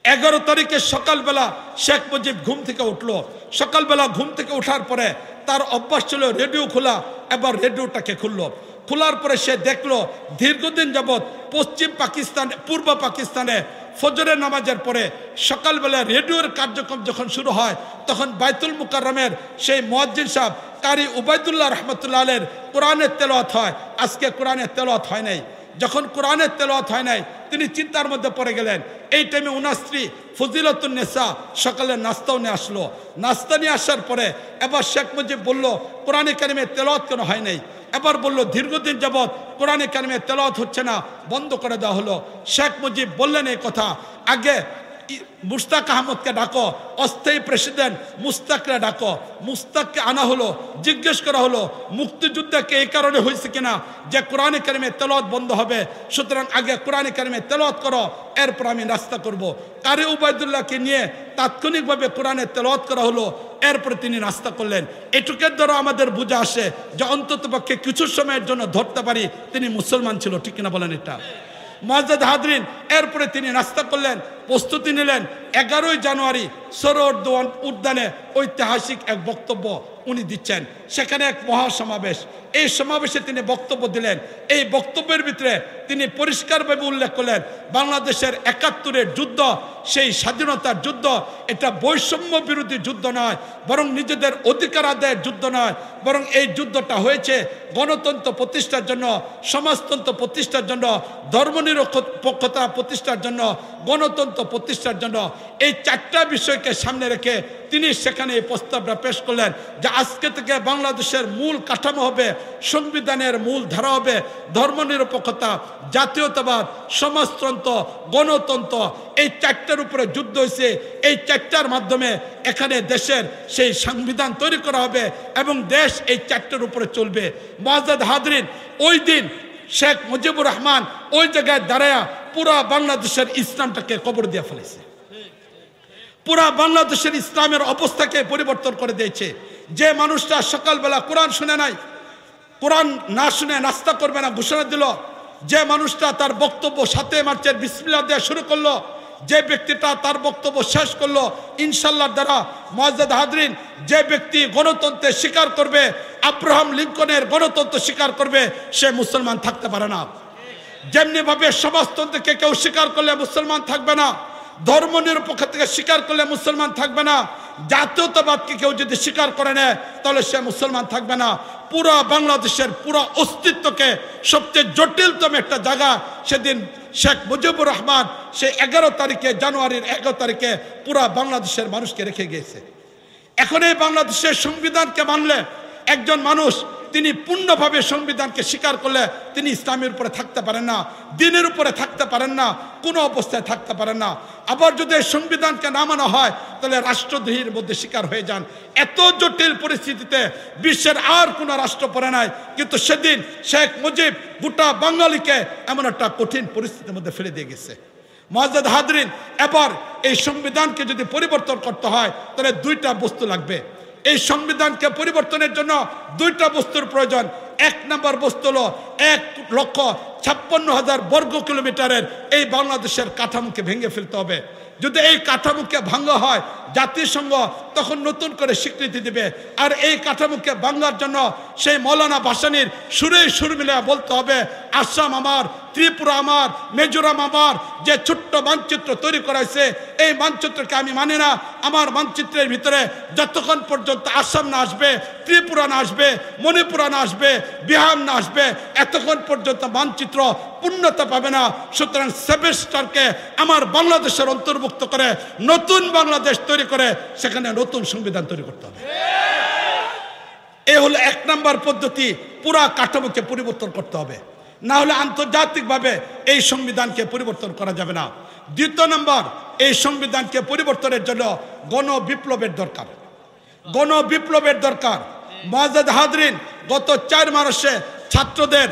11 তারিখে সকালবেলা শেখ মুজিব ঘুম থেকে উঠলো। সকালবেলা ঘুম থেকে ওঠার পরে তার অভ্যাস ছিল রেডিও খোলা, এবার রেডিওটাকে খুললো। খোলার পরে সে দেখলো দীর্ঘদিন যাবৎ পশ্চিম পাকিস্তান, পূর্ব পাকিস্তানে ফজরের নামাজের পরে সকালবেলা রেডিওর কার্যক্রম যখন শুরু হয়, তখন বাইতুল মুকাররমের সেই মুয়াজ্জিন সাহেব কারি উবাইদুল্লাহ রহমতুল্লাহ আলাইহির কোরআনের তেলাওয়াত হয়। আজকে কোরআনের তেলাওয়াত হয় নাই। যখন কোরআনের তেলাওয়াত হয় নাই, তিনি চিন্তার মধ্যে পড়ে গেলেন। এই টাইমে ওনার স্ত্রী ফজিলাতুন নেসা সকালে নাস্তাও নিয়ে আসলো। নাস্তা নিয়ে আসার পরে এবার শেখ মুজিব বলল, কোরআনে কারিমের তেলাওয়াত কেন হয় নাই? এবার বলল, দীর্ঘদিন যাবৎ কোরআনে কারিমের তেলাওয়াত হচ্ছে না, বন্ধ করে দেওয়া হলো। শেখ মুজিব বললেন এই কথা, আগে মুস্তাক আহমদকে ডাকো, অস্থায়ী প্রেসিডেন্ট মুস্তাককে ডাকো। মুস্তাককে আনা হলো, জিজ্ঞেস করা হলো মুক্তিযুদ্ধকে এই কারণে হয়েছে কিনা যে কোরআনে কারিমের তেলাওয়াত বন্ধ হবে, সুতরাং আগে কোরআনে কারিমের তেলাওয়াত করো, এরপর আমি নাস্তা করব। কারি উবাইদুল্লাহকে নিয়ে তাৎক্ষণিকভাবে কোরআনের তেলাওয়াত করা হলো, এরপরে তিনি নাস্তা করলেন। এটুকের দ্বারা আমাদের বুঝে আসে যে অন্ততপক্ষে কিছু সময়ের জন্য ধরতে পারি তিনি মুসলমান ছিল, ঠিক কিনা বলেন? এটা মুআজ্জাজ হাজরিন, এরপরে তিনি নাস্তা করলেন, প্রস্তুতি নিলেন। 11ই জানুয়ারি সরোয়ার্দী উদ্যানে ঐতিহাসিক এক বক্তব্য উনি দিচ্ছেন। সেখানে এক মহাসমাবেশ, এই সমাবেশে তিনি বক্তব্য দিলেন। এই বক্তব্যের ভিতরে তিনি পরিষ্কারভাবে উল্লেখ করলেন, বাংলাদেশের 71-এর যুদ্ধ সেই স্বাধীনতার যুদ্ধ, এটা বৈষম্য বিরোধী যুদ্ধ নয়, বরং নিজেদের অধিকার আদায়ের যুদ্ধ নয়, বরং এই যুদ্ধটা হয়েছে গণতন্ত্র প্রতিষ্ঠার জন্য, সমাজতন্ত্র প্রতিষ্ঠার জন্য, ধর্মনিরপেক্ষতা প্রতিষ্ঠার জন্য, গণতন্ত্র প্রতিষ্ঠার জন্য। এই 4টা বিষয়কে সামনে রেখে তিনি সেখানে এই প্রস্তাবটা পেশ করলেন যে আজকে থেকে বাংলাদেশের মূল কাঠামো হবে, সংবিধানের মূল ধারা হবে ধর্মনিরপেক্ষতা, জাতীয়তাবাদ, সমাজতন্ত্র, গণতন্ত্র। এই 4টার উপরে যুদ্ধ হয়েছে। এই 4টার মাধ্যমে এখানে দেশের সেই সংবিধান তৈরি করা হবে এবং দেশ এই 4টার উপরে চলবে। মুআজ্জাজ হাজরিন, ওই দিন শেখ মুজিবুর রহমান ওই জায়গায় দাঁড়ায়া পুরা বাংলাদেশের ইসলামটাকে কবর দিয়ে ফেলেছে, পুরা বাংলাদেশের ইসলামের অবস্থাকে পরিবর্তন করে দিয়েছে। যে মানুষটা সকালবেলা কোরআন শুনে নাই, কোরআন না শুনে নাস্তা করবে না ঘোষণা দিল, যে মানুষটা তার বক্তব্য 7 মার্চের বিসমিল্লাহ দিয়ে শুরু করলো, যে ব্যক্তিটা তার বক্তব্য শেষ করলো ইনশাআল্লাহর দ্বারা, মুআজ্জাজ হাজরিন, যে ব্যক্তি গণতন্ত্রের স্বীকার করবে, আব্রাহাম লিঙ্কনের গণতন্ত্র স্বীকার করবে, সে মুসলমান থাকতে পারে না। যেমনি ভাবে সমাজতন্ত্রকে কেউ স্বীকার করলে মুসলমান থাকবে না, ধর্মনিরপেক্ষতাকে স্বীকার করলে মুসলমান থাকবে না, জাতীয়তাবাদকে কেউ যদি স্বীকার করে নেয় তাহলে সে মুসলমান থাকবে না। পুরো বাংলাদেশের পুরো অস্তিত্বকে সবচেয়ে জটিলতম একটা জায়গা সেদিন শেখ মুজিবুর রহমান সেই 11 তারিখে, জানুয়ারির 11 তারিখে পুরো বাংলাদেশের মানুষকে রেখে গিয়েছে। এখন এই বাংলাদেশের সংবিধানকে মানলে একজন মানুষ তিনি পূর্ণভাবে সংবিধানকে স্বীকার করলে তিনি ইসলামের উপরে থাকতে পারেন না, দ্বীনের উপরে থাকতে পারেন না, কোনো অবস্থায় থাকতে পারেন না। আবার যদি সংবিধানকে না মানা হয় তাহলে রাষ্ট্রদ্রোহীর মধ্যে শিকার হয়ে যান। এত জটিল পরিস্থিতিতে বিশ্বের আর কোনো রাষ্ট্র পড়ে নাই, কিন্তু সেদিন শেখ মুজিব গোটা বাঙালিকে এমন একটা কঠিন পরিস্থিতির মধ্যে ফেলে দিয়ে গেছে। মুআজ্জাজ হাজরিন, এবার এই সংবিধানকে যদি পরিবর্তন করতে হয় তাহলে 2টা বস্তু লাগবে। এই সংবিধানকে পরিবর্তনের জন্য 2টা বস্তুর প্রয়োজন। 1 নম্বর বস্তু হলো 1,56,000 বর্গ কিলোমিটারের এই বাংলাদেশের কাঠামোকে ভেঙে ফেলতে হবে। যদি এই কাঠামোকে ভাঙা হয় জাতিসংঘ তখন নতুন করে স্বীকৃতি দিবে। আর এই কাঠামোকে ভাঙার জন্য সেই মৌলানা ভাসানীর সুরে সুর মিলে বলতে হবে, আসাম আমার, ত্রিপুরা আমার, মিজোরাম আমার। যে ছোট্ট মানচিত্র তৈরি করাইছে এই মানচিত্রকে আমি মানি না। আমার মানচিত্রের ভিতরে যতক্ষণ পর্যন্ত আসাম না আসবে, ত্রিপুরা না আসবে, মণিপুর না আসবে, বিহার না আসবে, এতক্ষণ পর্যন্ত মানচিত্র পূর্ণতা পাবে না। সুতরাং 7 স্টারকে আমার বাংলাদেশের অন্তর্ভুক্ত করে নতুন বাংলাদেশ তৈরি করে সেখানে নতুন সংবিধান তৈরি করতে হবে। এই হলো 1 নম্বর পদ্ধতি। পুরা কাঠামোকে পরিবর্তন করতে হবে, না হলে আন্তর্জাতিকভাবে এই সংবিধানকে পরিবর্তন করা যাবে না। 2 নম্বর, এই সংবিধানকে পরিবর্তনের জন্য গণবিপ্লবের দরকার, গণবিপ্লবের দরকার। মুআজ্জাজ হাজরিন, গত 4 মাসে ছাত্রদের,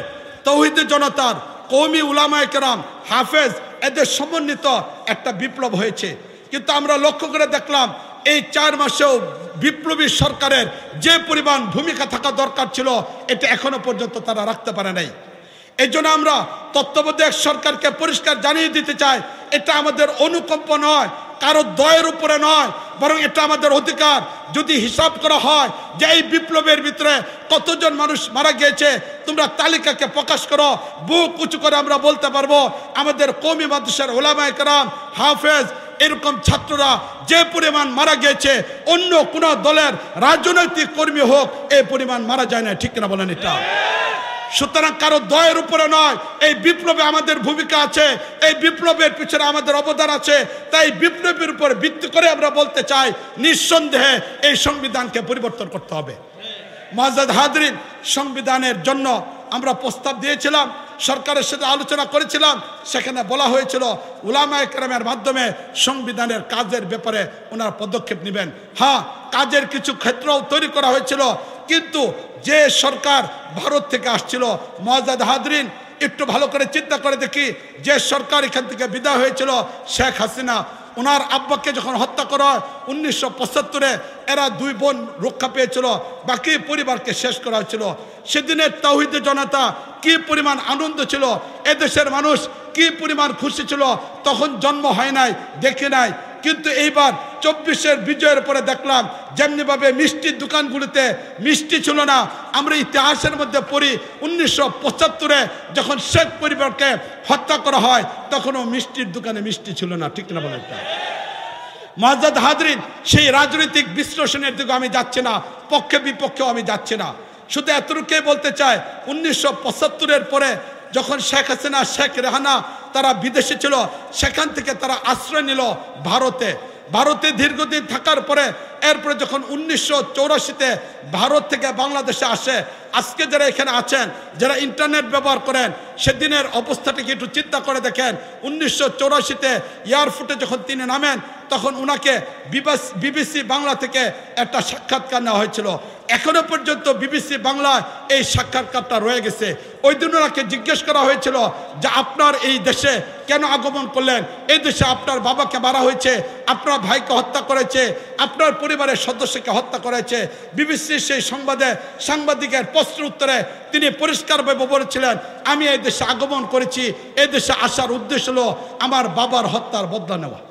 তৌহিদি জনতার, কওমি উলামায়ে কেরাম, হাফেজ, এদের সমন্বিত একটা বিপ্লব হয়েছে। কিন্তু আমরা লক্ষ্য করে দেখলাম এই 4 মাসেও বিপ্লবী সরকারের যে পরিমাণ ভূমিকা থাকা দরকার ছিল এটা এখনো পর্যন্ত তারা রাখতে পারে নাই। এই জন্য আমরা তত্ত্বাবধায়ক সরকারকে পরিষ্কার জানিয়ে দিতে চাই, এটা আমাদের অনুকম্প নয়, কারো দয়ের উপরে নয়, বরং এটা আমাদের অধিকার। যদি হিসাব করা হয় যে এই বিপ্লবের ভিতরে কতজন মানুষ মারা গিয়েছে, তোমরা তালিকাকে প্রকাশ করো, বুক উঁচু করে আমরা বলতে পারবো আমাদের কওমি মাদ্রাসার উলামায়ে কেরাম, হাফেজ, এরকম ছাত্ররা যে পরিমাণ মারা গিয়েছে, অন্য কোন দলের রাজনৈতিক কর্মী হোক এই পরিমাণ মারা যায় না। ঠিক কিনা বলেন? এটা সুতরাং কারো দয়ের উপরে নয়, এই বিপ্লবে আমাদের ভূমিকা আছে, এই বিপ্লবের পিছনে আমাদের অবদান আছে। তাই বিপ্লবের উপর ভিত্তি করে আমরা বলতে চাই, নিঃসন্দেহে এই সংবিধানকে পরিবর্তন করতে হবে। মুআজ্জাজ হাজরিন, সংবিধানের জন্য আমরা প্রস্তাব দিয়েছিলাম, সরকারের সাথে আলোচনা করেছিলাম, সেখানে বলা হয়েছিল উলামায়ে কেরামের মাধ্যমে সংবিধানের কাজের ব্যাপারে ওনারা পদক্ষেপ নেবেন। হ্যাঁ, কাজের কিছু ক্ষেত্রও তৈরি করা হয়েছিল, কিন্তু যে সরকার ভারত থেকে আসছিল, মুআজ্জাজ হাজরিন একটু ভালো করে চিন্তা করে দেখি, যে সরকার এখান থেকে বিদায় হয়েছিল, শেখ হাসিনা, ওনার আব্বাকে যখন হত্যা করা হয় 1975-এ, এরা দুই বোন রক্ষা পেয়েছিল, বাকি পরিবারকে শেষ করা হয়েছিল। সেদিনের তাওহীদের জনতা কি পরিমাণ আনন্দ ছিল, এদেশের মানুষ কি পরিমাণ খুশি ছিল, তখন জন্ম হয় নাই, দেখে নাই। কিন্তু এইবার 24-এর বিজয়ের পরে দেখলাম যেমনিভাবে মিষ্টির দোকানগুলিতে মিষ্টি ছিল না। আমরা ইতিহাসের মধ্যে পড়ি 1975-এ যখন শেখ পরিবারকে হত্যা করা হয়, তখনও মিষ্টির দোকানে মিষ্টি ছিল না। ঠিক না বলেন? মুআজ্জাজ হাজরিন, সেই রাজনৈতিক বিশ্লেষণের দিকে আমি যাচ্ছি না, পক্ষে বিপক্ষেও আমি যাচ্ছি না, শুধু এতটুকুই বলতে চাই, 1975-এর পরে যখন শেখ হাসিনা, শেখ রেহানা তারা বিদেশে ছিল, সেখান থেকে তারা আশ্রয় নিল ভারতে। ভারতে দীর্ঘদিন থাকার পরে এরপরে যখন 1984-তে ভারত থেকে বাংলাদেশে আসে, আজকে যারা এখানে আছেন, যারা ইন্টারনেট ব্যবহার করেন, সেদিনের অবস্থাটাকে একটু চিন্তা করে দেখেন। 1984-তে এয়ারপোর্টে যখন তিনি নামেন, তখন ওনাকে বিবিসি বাংলা থেকে একটা সাক্ষাৎকার নেওয়া হয়েছিল। এখনো পর্যন্ত বিবিসি বাংলায় এই সাক্ষাৎকারটা রয়ে গেছে। ওই দিন ওনাকে জিজ্ঞেস করা হয়েছিল যে আপনার এই দেশে কেন আগমন করলেন, এই দেশে আপনার বাবাকে মারা হয়েছে, আপনার ভাইকে হত্যা করেছে, আপনার পরিবারের সদস্যকে হত্যা করেছে। বিবিসির সেই সাংবাদিকের প্রশ্নের উত্তরে তিনি পরিষ্কারভাবে বলেছিলেন, আমি এই দেশে আগমন করেছি, এই দেশে আসার উদ্দেশ্য হলো আমার বাবার হত্যার বদলা নেওয়া।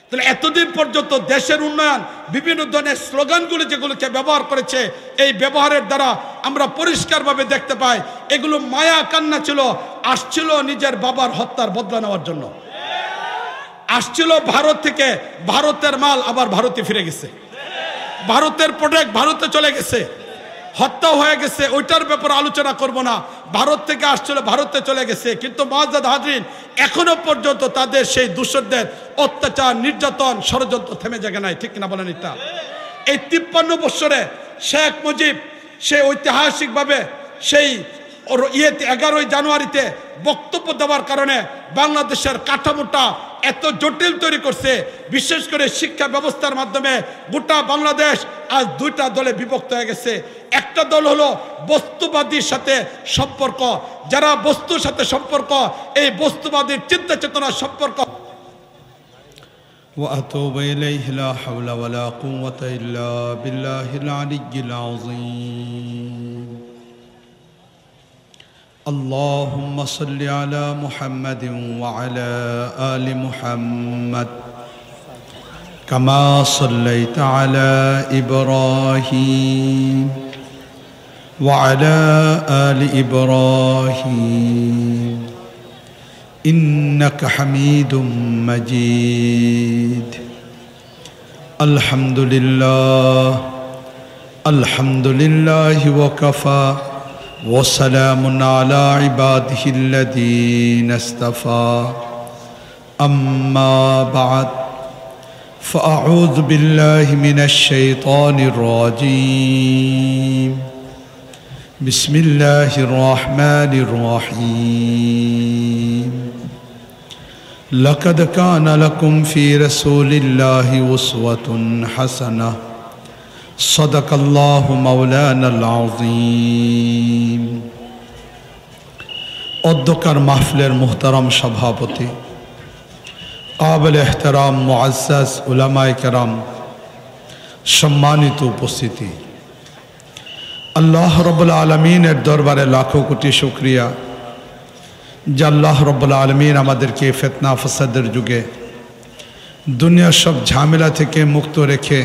তাহলে এতদিন পর্যন্ত দেশের উন্নয়ন, বিভিন্ন ধরনের স্লোগানগুলি যেগুলোকে ব্যবহার করেছে, এই ব্যবহারের দ্বারা আমরা পরিষ্কারভাবে দেখতে পাই এগুলো মায়া কান্না ছিল। আসছিল নিজের বাবার হত্যার বদলা নেওয়ার জন্য, আসছিল ভারত থেকে, ভারতের মাল আবার ভারতে ফিরে গেছে, ভারতের প্রোডাক্ট ভারতে চলে গেছে, হত্যা হয়ে গেছে, ওইটার ব্যাপারে আলোচনা করব না। ভারত থেকে আসছিল, ভারতে চলে গেছে। কিন্তু মুআজ্জাজ হাজরিন, এখনো পর্যন্ত তাদের সেই দূষরদের অত্যাচার, নির্যাতন, ষড়যন্ত্র থেমে যায় নাই। ঠিক কিনা বলেন? এটা এই 53 বছরে শেখ মুজিব সেই ঐতিহাসিকভাবে সেই 11ই জানুয়ারিতে বক্তব্য দেওয়ার কারণে বাংলাদেশের কাঠামোটা এত জটিল তৈরি করছে। বিশেষ করে শিক্ষা ব্যবস্থার মাধ্যমে গোটা বাংলাদেশ আজ দুইটা দলে বিভক্ত হয়ে গেছে। একটা দল হলো বস্তুবাদীর সাথে সম্পর্ক, যারা বস্তুর সাথে সম্পর্ক, এই বস্তুবাদীর চিন্তা চেতনার সম্পর্ক। وأتوب إليه لا حول ولا قوة إلا بالله العلي العظيم. اللهم صل على محمد وعلى آل محمد كما صليت على إبراهيم وعلى آل إبراهيم إنك حميد مجيد. الحمد لله وكفى وسلام على عباده الذين اصطفى. أما بعد فأعوذ بالله من الشيطان الرجيم. بسم الله الرحمن الرحيم. لقد كان لكم في رسول الله أسوة حسنة. صدق الله مولانا العظيم. অধ্যক্ষার মাহফিলের মুহতারাম সভাপতি, কাবিল এহতেরাম মুআজ্জাজ উলামায়ে কেরাম, সম্মানিত উপস্থিতি, আল্লাহ রব্বুল আলমিনের দরবারে লাখো কোটি শুকরিয়া যে আল্লাহ রব্বুল আলমিন আমাদেরকে ফিতনা ফাসাদের যুগে দুনিয়ার সব ঝামেলা থেকে মুক্ত রেখে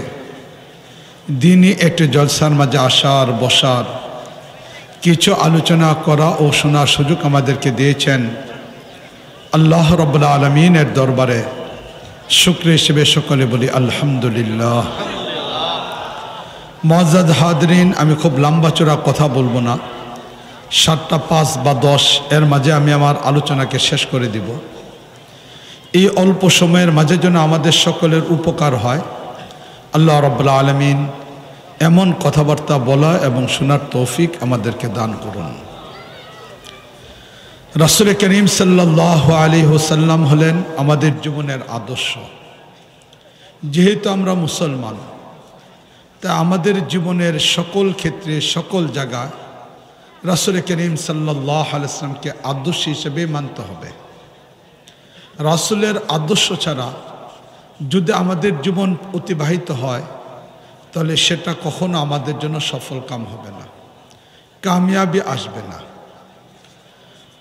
দিনই একটি জলসার মাঝে আসার বসার কিছু আলোচনা করা ও শোনার সুযোগ আমাদেরকে দিয়েছেন। আল্লাহ রব্বুল আলমিনের দরবারে শুকরিয়া হিসেবে সকলে বলি আলহামদুলিল্লাহ। মুআজ্জাজ হাজরিন, আমি খুব লম্বা চড়া কথা বলবো না, 7টা 5 বা 10 এর মাঝে আমি আমার আলোচনাকে শেষ করে দিব। এই অল্প সময়ের মাঝে যেন আমাদের সকলের উপকার হয়, আল্লাহ রাব্বুল আলামিন এমন কথাবার্তা বলা এবং শোনার তৌফিক আমাদেরকে দান করুন। রাসূল করিম সাল্লাল্লাহু আলাইহি ওয়াসাল্লাম হলেন আমাদের জীবনের আদর্শ। যেহেতু আমরা মুসলমান, তা আমাদের জীবনের সকল ক্ষেত্রে সকল জায়গায় রাসূল করিম সাল্লাল্লাহু আলাইহি ওয়াসাল্লামকে আদর্শ হিসেবে মানতে হবে। রাসূলের আদর্শ ছাড়া যদি আমাদের জীবন অতিবাহিত হয় তাহলে সেটা কখনো আমাদের জন্য সফল কাম হবে না, কামিয়াবি আসবে না।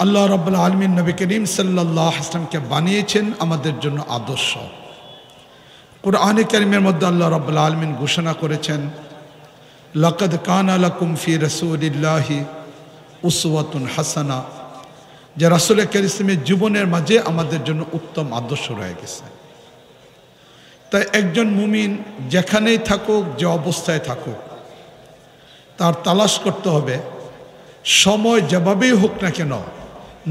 আল্লাহ রাব্বুল আলামিন নবী করিম সাল্লাল্লাহু আলাইহি ওয়াসাল্লামকে বানিয়েছেন আমাদের জন্য আদর্শ। কুরআনে কারীমের মধ্যে আল্লাহ রাব্বুল আলামিন ঘোষণা করেছেন, লাকাদ কানা লাকুম ফি রাসূলিল্লাহি উসওয়াতুন হাসানা, যে রাসূল কারীমের জীবনের মাঝে আমাদের জন্য উত্তম আদর্শ রয়ে গেছে। তাই একজন মুমিন যেখানেই থাকুক, যে অবস্থায় থাকুক, তার তালাশ করতে হবে সময় যেভাবেই হোক না কেন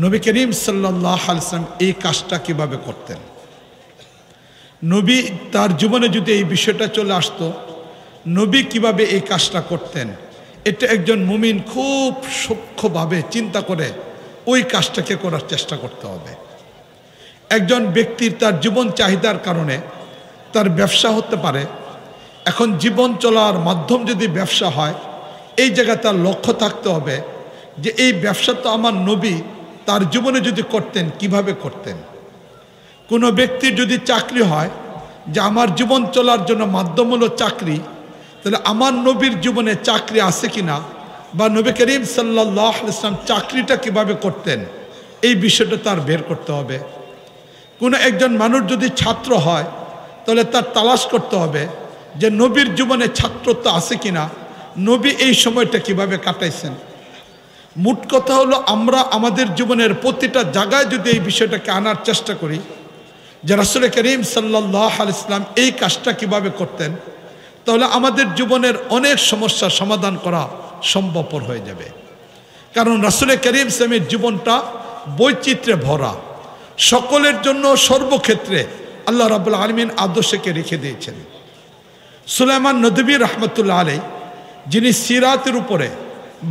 নবী করিম সাল্লাল্লাহু আলাইহি ওয়াসাল্লাম এই কাজটা কিভাবে করতেন। নবী তার জীবনে যদি এই বিষয়টা চলে আসতো, নবী কিভাবে এই কাজটা করতেন, এটা একজন মুমিন খুব সূক্ষ্মভাবে চিন্তা করে ওই কাজটাকে করার চেষ্টা করতে হবে। একজন ব্যক্তির তার জীবন চাহিদার কারণে তার ব্যবসা হতে পারে। এখন জীবন চলার মাধ্যম যদি ব্যবসা হয়, এই জায়গায় তার লক্ষ্য থাকতে হবে যে এই ব্যবসা তো আমার নবী তার জীবনে যদি করতেন কিভাবে করতেন। কোনো ব্যক্তির যদি চাকরি হয় যে আমার জীবন চলার জন্য মাধ্যম হলো চাকরি, তাহলে আমার নবীর জীবনে চাকরি আছে কিনা, বা নবী করিম সাল্লাল্লাহু আলাইহি ওয়াসাল্লাম চাকরিটা কিভাবে করতেন, এই বিষয়টা তার বের করতে হবে। কোনো একজন মানুষ যদি ছাত্র হয় তাহলে তার তালাশ করতে হবে যে নবীর জীবনে ছাত্রত্ব আছে কিনা, নবী এই সময়টা কিভাবে কাটাইছেন। মোট কথা হলো আমরা আমাদের জীবনের প্রতিটা জায়গায় যদি এই বিষয়টাকে আনার চেষ্টা করি যে রাসূল করিম সাল্লাল্লাহু আলাইহি ওয়াসাল্লাম এই কাজটা কিভাবে করতেন, তাহলে আমাদের জীবনের অনেক সমস্যার সমাধান করা সম্ভবপর হয়ে যাবে। কারণ রাসূল করিম সাল্লামের জীবনটা বৈচিত্র্যে ভরা, সকলের জন্য সর্বক্ষেত্রে আল্লাহ রাব্বুল আলামিন আদর্শকে রেখে দিয়েছেন। সুলাইমান নদভী রাহমাতুল্লাহ আলাইহি, যিনি সিরাতের উপরে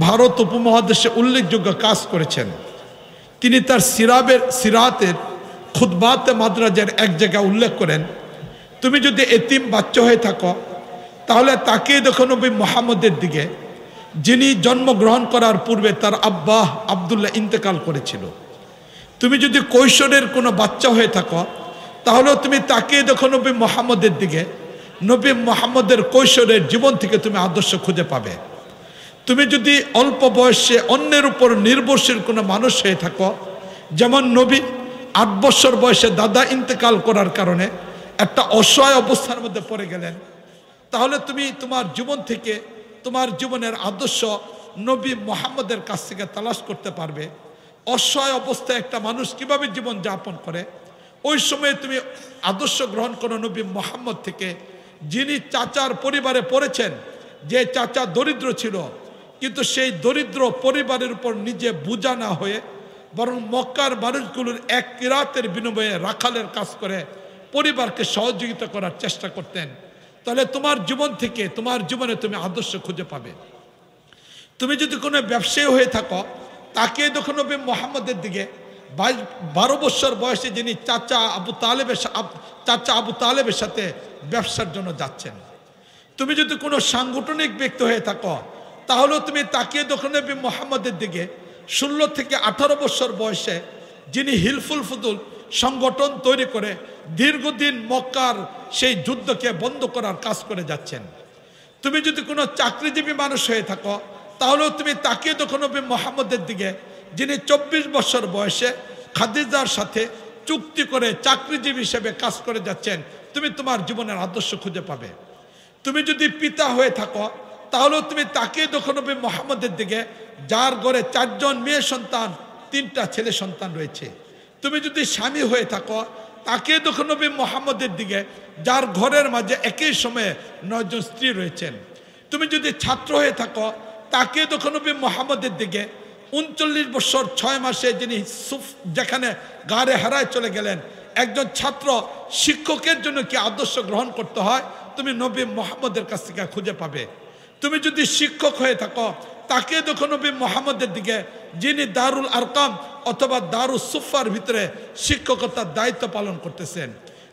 ভারত উপমহাদেশে উল্লেখযোগ্য কাজ করেছেন, তিনি তার সিরাতের খুতবাতে মাদ্রাজের এক জায়গায় উল্লেখ করেন, তুমি যদি এতিম বাচ্চা হয়ে থাকো তাহলে তাকে দেখো নবী মুহাম্মদের দিকে, যিনি জন্মগ্রহণ করার পূর্বে তার আব্বা আব্দুল্লাহ ইন্তেকাল করেছিল। তুমি যদি কৈশোরের কোনো বাচ্চা হয়ে থাকো তাহলেও তুমি তাকে দেখো নবী মুহাম্মদের দিকে, নবী মুহাম্মদের কৈশোরের জীবন থেকে তুমি আদর্শ খুঁজে পাবে। তুমি যদি অল্প বয়সে অন্যের উপর নির্ভরশীল কোনো মানুষ হয়ে থাকো, যেমন নবী 8 বছর বয়সে দাদা ইন্তেকাল করার কারণে একটা অসহায় অবস্থার মধ্যে পড়ে গেলেন, তাহলে তুমি তোমার জীবন থেকে তোমার জীবনের আদর্শ নবী মুহাম্মদের কাছ থেকে তালাশ করতে পারবে। অসহায় অবস্থায় একটা মানুষ কিভাবে জীবন যাপন করে, ওই সময়ে তুমি আদর্শ গ্রহণ করো নবী মুহাম্মদ থেকে, যিনি চাচার পরিবারে পড়েছেন, যে চাচা দরিদ্র ছিল, কিন্তু সেই দরিদ্র পরিবারের উপর নিজে বোঝা না হয়ে বরং মক্কার মানুষগুলোর এক কিরাতের বিনিময়ে রাখালের কাজ করে পরিবারকে সহযোগিতা করার চেষ্টা করতেন। তাহলে তোমার জীবন থেকে তোমার জীবনে তুমি আদর্শ খুঁজে পাবে। তুমি যদি কোনো ব্যবসায়ী হয়ে থাকো, তাকে দেখো নবী মুহাম্মদের দিকে, 12 বছর বয়সে যিনি চাচা আবু তালেবের সাথে ব্যবসার জন্য যাচ্ছেন। তুমি যদি কোনো সাংগঠনিক ব্যক্তি হয়ে থাকো তাহলেও তুমি তাকিয়ে দেখো নবী মুহাম্মদের দিকে, 16 থেকে 18 বছর বয়সে যিনি হিলফুল ফুদুল সংগঠন তৈরি করে দীর্ঘদিন মক্কার সেই যুদ্ধকে বন্ধ করার কাজ করে যাচ্ছেন। তুমি যদি কোনো চাকরিজীবী মানুষ হয়ে থাকো তাহলেও তুমি তাকিয়ে দেখো নবী মুহাম্মদের দিকে, যিনি 24 বছর বয়সে খাদিজার সাথে চুক্তি করে চাকরিজীবী হিসেবে কাজ করে যাচ্ছেন। তুমি তোমার জীবনের আদর্শ খুঁজে পাবে। তুমি যদি পিতা হয়ে থাকো তাহলেও তুমি তাকিয়ে দেখো নবী মুহাম্মদের দিকে, যার ঘরে 4 জন মেয়ে সন্তান 3টা ছেলে সন্তান রয়েছে। তুমি যদি স্বামী হয়ে থাকো তাকিয়ে দেখো নবী মুহাম্মদের দিকে, যার ঘরের মাঝে একই সময়ে 9 জন স্ত্রী রয়েছেন। তুমি যদি ছাত্র হয়ে থাকো তাকিয়ে দেখো নবী মুহাম্মদের দিকে, 39 বছর 6 মাসে যিনি যেখানে গাড়ে হারায় চলে গেলেন। একজন ছাত্র শিক্ষকের জন্য কি আদর্শ গ্রহণ করতে হয় তুমি নবী মুহাম্মদের কাছ থেকে খুঁজে পাবে। তুমি যদি শিক্ষক হয়ে থাকো তাকিয়ে দেখো নবী মুহাম্মদের দিকে, যিনি দারুল আরকাম অথবা দারুস সুফার ভিতরে শিক্ষকতার দায়িত্ব পালন করতেছেন।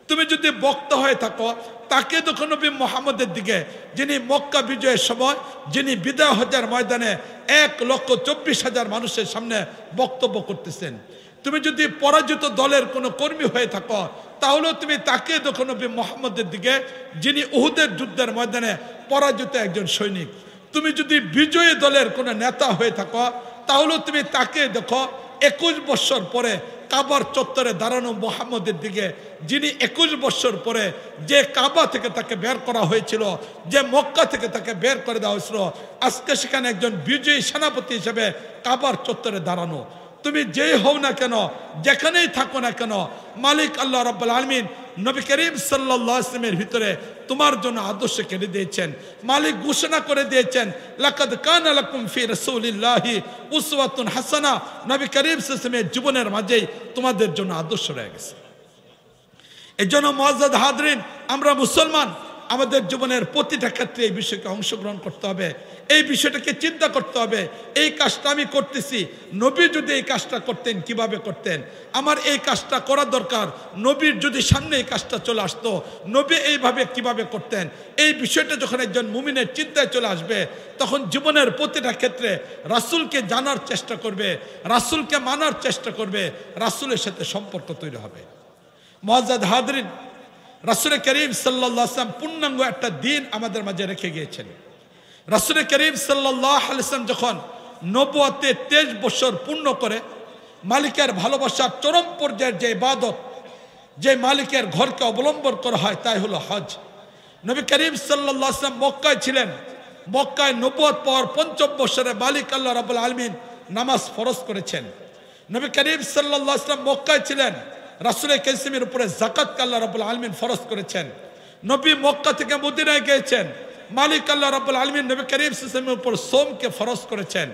তুমি যদি বক্তা হয়ে থাকো তাকিয়ে দেখো নবী মুহাম্মদের দিকে, যিনি মক্কা বিজয়ের সময় যিনি বিদায় হজ্জের ময়দানে 1,24,000 মানুষের সামনে বক্তব্য করতেছেন। তুমি যদি পরাজিত দলের কোনো কর্মী হয়ে থাকো তাহলেও তুমি তাকিয়ে দেখো নবী মুহাম্মদের দিকে, যিনি উহুদের যুদ্ধের ময়দানে পরাজিত একজন সৈনিক। তুমি যদি বিজয়ী দলের কোনো নেতা হয়ে থাকো তাহলেও তুমি তাকিয়ে দেখো 21 বছর পরে কাবার চত্বরে দাঁড়ানো মুহাম্মদের দিকে, যিনি 21 বছর পরে যে কাবা থেকে তাকে বের করা হয়েছিল, যে মক্কা থেকে তাকে বের করে দেওয়া হয়েছিল, আজকে সেখানে একজন বিজয়ী সেনাপতি হিসেবে কাবার চত্বরে দাঁড়ানো। তুমি যেই হও না কেন, যেখানেই থাকো না কেন, মালিক আল্লাহ রাব্বুল আলামিন নবী করিম সাল্লাল্লাহু আলাইহি ওয়াসাল্লামের ভিতরে তোমার জন্য আদর্শ কেড়ে দিয়েছেন। মালিক ঘোষণা করে দিয়েছেন, লাকাদ কানা লাকুম ফি রাসূলিল্লাহি উসওয়াতুন হাসানা। নবী করিম সাল্লাল্লাহু আলাইহি ওয়াসাল্লামের জীবনের মাঝেই তোমাদের জন্য আদর্শ রয়ে গেছে। এজন্য মুআজ্জাদ হাজরিন, আমরা মুসলমান, আমাদের জীবনের প্রতিটা ক্ষেত্রে এই বিষয়কে অংশগ্রহণ করতে হবে, এই বিষয়টাকে চিন্তা করতে হবে। এই কাজটা আমি করতেছি, নবী যদি এই কাজটা করতেন কিভাবে করতেন, আমার এই কাজটা করা দরকার, নবীর যদি সামনে এই কাজটা চলে আসতো, নবী এইভাবে কিভাবে করতেন। এই বিষয়টা যখন একজন মুমিনের চিন্তায় চলে আসবে, তখন জীবনের প্রতিটা ক্ষেত্রে রাসূলকে জানার চেষ্টা করবে, রাসূলকে মানার চেষ্টা করবে, রাসূলের সাথে সম্পর্ক তৈরি হবে। মুআজ্জাদ হাজরিন, রাসূল করিম সাল্লাল্লাহু আলাইহি ওয়াসাল্লাম পূর্ণাঙ্গ একটা দিন আমাদের মাঝে রেখে গিয়েছেন। রাসূল করিম সাল্লাল্লাহু আলাইহি ওয়াসাল্লাম যখন নবুয়তে 23 বছর পূর্ণ করে, মালিকের ভালোবাসার চরম পর্যায়ের যে ইবাদত, যে মালিকের ঘরকে অবলম্বন করা হয়, তাই হলো হজ। নবী করিম সাল্লাল্লাহু আলাইহি ওয়াসাল্লাম মক্কায় ছিলেন। মক্কায় নবুয়ত পাওয়ার ৫০ বছরে মালিক আল্লাহ রাব্বুল আলামিন নামাজ ফরজ করেছেন। নবী করিম সাল্লাল্লাহু আলাইহি ওয়াসাল্লাম মক্কায় ছিলেন, রাসূল কারীমের উপরে যাকাত আল্লাহ রাব্বুল আলামিন ফরজ করেছেন। নবী মক্কা থেকে মদিনায় গিয়েছেন, মালিক আল্লাহ রাব্বুল আলামিন নবী করিম সাল্লাল্লাহু আলাইহি ওয়াসাল্লামের উপর সোমকে ফরজ করেছেন।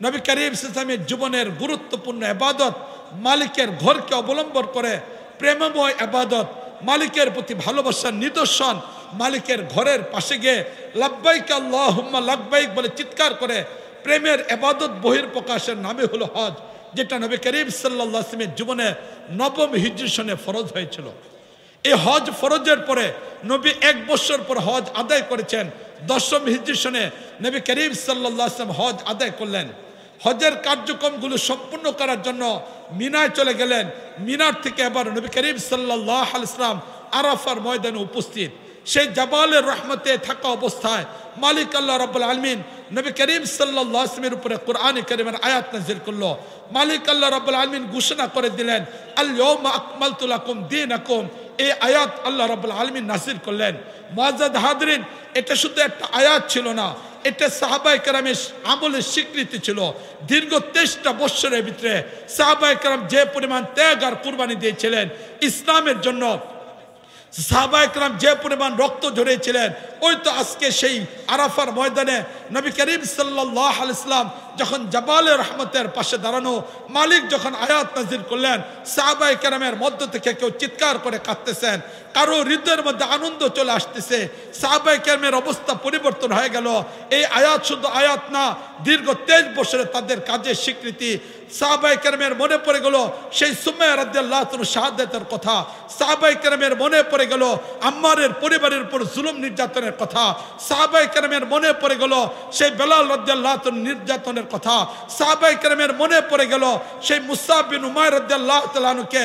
নবী করিম সাল্লাল্লাহু আলাইহি ওয়াসাল্লামের জীবনের গুরুত্বপূর্ণ ইবাদত, মালিকের ঘরকে অবলম্বন করে প্রেমময় ইবাদত, মালিকের প্রতি ভালোবাসার নিদর্শন, মালিকের ঘরের পাশে গিয়ে লাব্বাইক আল্লাহুম্মা লাব্বাইক বলে চিৎকার করে প্রেমের ইবাদত বহির্প্রকাশের নামে হলো হজ, যেটা নবী করিম সাল্লাল্লাহু আলাইহি ওয়াসাল্লামের জীবনে 9ম হিজরি সনে ফরজ হয়েছিল। এই হজ ফরজের পরে নবী 1 বছর পর হজ আদায় করেছেন। 10ম হিজরি সনে নবী করিম সাল্লাল্লাহু আলাইহি ওয়াসাল্লাম হজ আদায় করলেন। হজের কার্যক্রমগুলো সম্পূর্ণ করার জন্য মিনায় চলে গেলেন। মিনার থেকে এবার নবী করিম সাল্লাল্লাহু আলাইহি ওয়াসাল্লাম আরাফার ময়দানে উপস্থিত। সেই জাবালের রহমতে থাকা অবস্থায় মালিক আল্লাহ রাব্বুল আলামিন নবী করিম সাল্লাল্লাহু আলাইহি ওয়াসাল্লামের উপরে কোরআন কারীমের আয়াত নাযিল করলো। মালিক আল্লাহ রাব্বুল আলামিন ঘোষণা করে দিলেন, আল ইয়াউমা আকমালতু লাকুম দীনাকুম। এই আয়াত আল্লাহ রাব্বুল আলামিন নাযিল করলেন। মুআজ্জাদ হাজরিন, এটা শুধু একটা আয়াত ছিল না, এটা সাহাবায়ে কেরামের আমলের স্বীকৃতি ছিল। দীর্ঘ 23টা বছরের ভিতরে সাহাবায়ে কেরাম যে পরিমাণ ত্যাগ আর কুরবানি দিয়েছিলেন ইসলামের জন্য, সাহাবায়ে কেরাম যে পরিমাণ রক্ত ঝরিয়েছিলেন, ওই তো আজকে সেই আরাফার ময়দানে নবী করিম সাল্লাল্লাহু আলাইহি ওয়াসাল্লাম যখন জাবালের রহমতের পাশে দাঁড়ানো, মালিক যখন আয়াত নাযিল করলেন, সাহাবায়ে কেরামের মধ্য থেকে কেউ চিৎকার করে কাঁদতেছেন, কারো হৃদয়ের মধ্যে আনন্দ চলে আসতেছে। সাহাবায়ে কেরামের অবস্থা পরিবর্তন হয়ে গেল। এই আয়াত শুধু আয়াত না, দীর্ঘ 23 বছরে তাদের কাজের স্বীকৃতি। সাহাবায়ে কেরামের মনে পড়ে গেল সেই সুমাইয়া রাদিয়াল্লাহু তাআলা শাহাদাতের কথা। সাহাবায়ে কেরামের মনে পড়ে গেল আম্মারের পরিবারের উপর জুলুম নির্যাতনের নির্যাতনের কথা, সাহাবায়ে কেরামের মনে পড়ে গেল সেই বেলাল রাদিয়াল্লাহু তাআলা নির্যাতনের কথা, সাহাবায়ে কেরামের মনে পড়ে গেল সেই মুসআব বিন উমাইর রাদিয়াল্লাহু তাআলা আনহুকে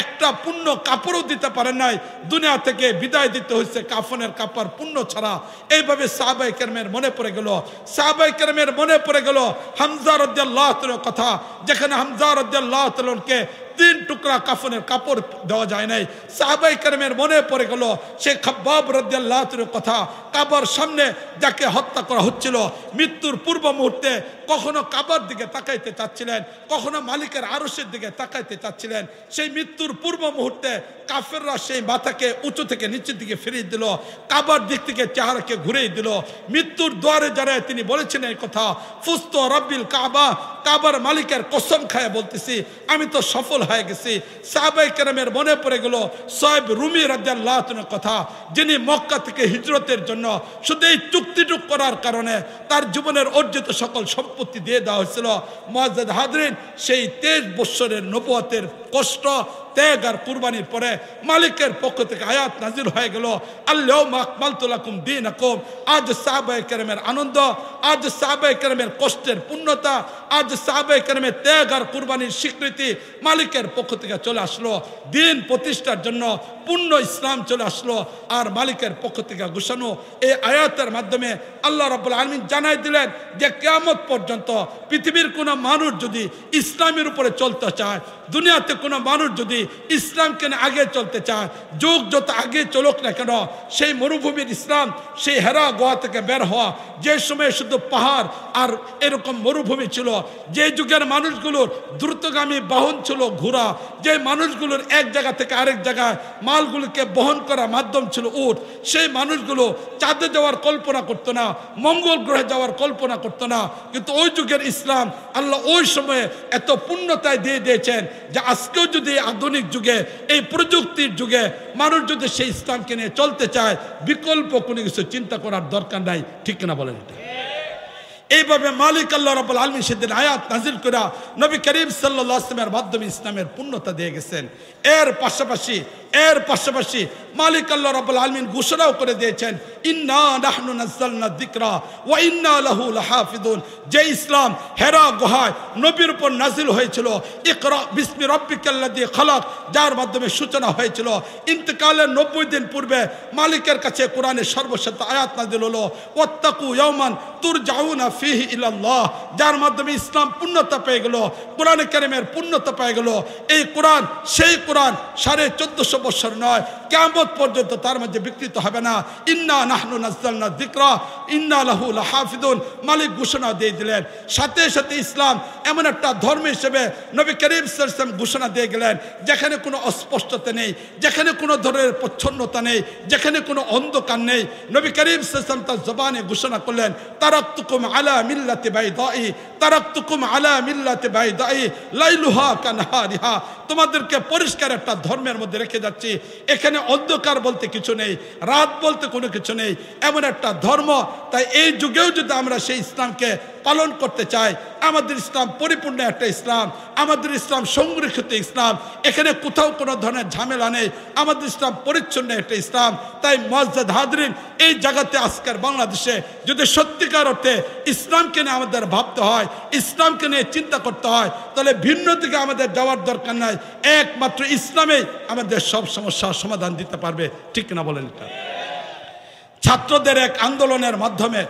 একটা পূর্ণ কাপড়ও দিতে পারেন নাই, দুনিয়া থেকে বিদায় দিতে হয়েছে কাফনের কাপড় পূর্ণ ছাড়া। এইভাবে সাহাবায়ে কেরামের মনে পড়ে গেল, সাহাবায়ে কেরামের মনে পড়ে গেল হামজা রাদিয়াল্লাহু তাআলার কথা, যেখানে হামজা রাদিয়াল্লাহু তাআলাকে 3 টুকরা কাফনের কাপড় দেওয়া যায় নাই। সাহাবায়ে কেরামের মনে পড়ে গেল সেই খাব্বাব রাদিয়াল্লাহু তাআলার কথা, কাবার সামনে যাকে হত্যা করা হচ্ছিল, মৃত্যুর পূর্ব মুহূর্তে কখনো কাবার দিকে তাকাইতে চাচ্ছিলেন, কখনো মালিকের আরশের দিকে তাকাইতে চাচ্ছিলেন। সেই মৃত্যুর পূর্ব মুহূর্তে কাফেররা সেই মাথাকে উঁচু থেকে নিচের দিকে ফিরিয়ে দিল, কাবার দিক থেকে চেহারাকে ঘুরিয়ে দিল। মৃত্যুর দুয়ারে দাঁড়ায় তিনি বলেছেন এই কথা, ফুস্তু রাব্বিল কাবা, কাবার মালিকের কসম খায় বলতেছি আমি তো সফল হয়ে গেছি। সাহাবায়ে কেরামের মনে পড়ে গেল সুহাইব রুমি রাদিয়াল্লাহু তাআলার কথা, যিনি মক্কা থেকে হিজরতের জন্য শুধু এই চুক্তিটুক করার কারণে তার জীবনের অর্জিত সকল সম্পত্তি দিয়ে দেওয়া হয়েছিল। মুআজ্জাদ হাজরিন, সেই 23 বছরের নবুয়তের কষ্ট, ত্যাগ আর কুরবানির পরে মালিকের পক্ষ থেকে আয়াত নাজিল হয়ে গেল, আল-ইয়াউমা আকমালতু লাকুম দীনাকুম। আজ সাহাবায়ে কেরামের আনন্দ, আজ সাহাবায়ে কেরামের কষ্টের পূর্ণতা, আজ সাহাবায়ে কেরামের ত্যাগ আর কুরবানির স্বীকৃতি মালিকের পক্ষ থেকে চলে আসলো। দিন প্রতিষ্ঠার জন্য পূর্ণ ইসলাম চলে আসলো। আর মালিকের পক্ষ থেকে ঘোষণা এই আয়াতের মাধ্যমে আল্লাহ রাব্বুল আলামিন জানাই দিলেন যে কিয়ামত পর্যন্ত পৃথিবীর কোনো মানুষ যদি ইসলামের উপরে চলতে চায়, দুনিয়াতে কোনো মানুষ যদি ইসলামকে আগে চলতে চায়, যুগ যত আগে চলুক না কেন, সেই মরুভূমির ইসলাম, সেই হেরা গোয়া থেকে বের হওয়া, যে সময় শুধু পাহাড় আর এরকম মরুভূমি ছিল, যে যুগের মানুষগুলোর দ্রুতগামী বাহন ছিল ঘোড়া, যে মানুষগুলোর এক জায়গা থেকে আরেক জায়গায় মালগুলোকে বহন করার মাধ্যম ছিল উট, সেই মানুষগুলো চাঁদে যাওয়ার কল্পনা করতো না, মঙ্গল গ্রহে যাওয়ার কল্পনা করতো না। কিন্তু ওই যুগের ইসলাম আল্লাহ ওই সময়ে এত পূর্ণতায় দিয়ে দিয়েছেন যে আজকেও যদি আধুনিক যুগে, এই প্রযুক্তির যুগে মানুষ যদি সেই ইসলামকে নিয়ে চলতে চায়, বিকল্প কোনো কিছু চিন্তা করার দরকার নাই। ঠিক কিনা বলেন? এটা এইভাবে মালিক আল্লাহ রাব্বুল আলামিন সেদিন আয়াত নাজিল করে নবী করিম সাল্লাল্লাহু আলাইহি ওয়াসাল্লামের মাধ্যমে ইসলামের পূর্ণতা দিয়ে গেছেন। এর পাশাপাশি মালিক আল্লাহ রাব্বুল আলামিন ঘোষণাও করে দিয়েছেন, ইন্না নাহনু নাযালনা যিকরা ওয়া ইন্না লাহু লাহাফিজুন। যে ইসলাম হেরা গুহায় নবীর উপর নাজিল হয়েছিল, ইকরা বিসমি রাব্বিকাল্লাযী খালাক, যার মাধ্যমে সূচনা হয়েছিল। ইন্তেকালের 90 দিন পূর্বে মালিকের কাছে কোরআনের সর্বশেষ আয়াত নাজিল হলো, ওয়াত্তাকু ইয়াওমান তুরজাউনা ফিহি ইলাল্লাহ, যার মাধ্যমে ইসলাম পূর্ণতা পেয়ে গেল, কোরআনে কারীমের পূর্ণতা পেয়ে গেল। এই কোরআন সেই কোরআন 1450 বছর নয়, কিয়ামত পর্যন্ত তার মধ্যে বিকৃত হবে না। ইন্না নাহনু নাযালনা যিকরা ইন্না লাহু লাহাফিজুন, মালিক ঘোষণা দিয়ে দিলেন। সাথে সাথে ইসলাম এমন একটা ধর্ম হিসেবে নবী করিম সাল্লাল্লাহু আলাইহি ওয়াসাল্লাম ঘোষণা দিয়ে গেলেন, যেখানে কোনো অস্পষ্টতা নেই, যেখানে কোনো ধরনের প্রচ্ছন্নতা নেই, যেখানে কোনো অন্ধকার নেই। নবী করিম সাল্লাল্লাহু আলাইহি ওয়াসাল্লাম তার জবানে ঘোষণা করলেন, তারাকতুকুম আলা মিল্লাতি বাইদাই, তারাকতুকুম আলা মিল্লাতি বাইদাই লাইলুহা কানহারিহা, তোমাদেরকে পরিষ্কার একটা ধর্মের মধ্যে রেখে যাচ্ছি। এখানে অন্ধকার বলতে কিছু নেই, রাত বলতে কোনো কিছু নেই, এমন একটা ধর্ম। তাই এই যুগেও যদি আমরা সেই ইসলামকে পালন করতে চাই, আমাদের ইসলাম পরিপূর্ণ একটা ইসলাম, আমাদের ইসলাম সংরক্ষিত ইসলাম, এখানে কোথাও কোনো ধরনের ঝামেলা নেই, আমাদের ইসলাম পরিচ্ছন্ন একটা ইসলাম। তাই মুআজ্জাদ হাজরিন, এই জায়গাতে আজকের বাংলাদেশে যদি সত্যিকার অর্থে ইসলামকে নিয়ে আমাদের ভাবতে হয়, ইসলামকে নিয়ে চিন্তা করতে হয়, তাহলে ভিন্ন দিকে আমাদের যাওয়ার দরকার নাই। একমাত্র ইসলামেই আমাদের সব সমস্যার সমাধান দিতে পারবে। ঠিক না বলেন? এটা ছাত্রদের এক আন্দোলনের মাধ্যমে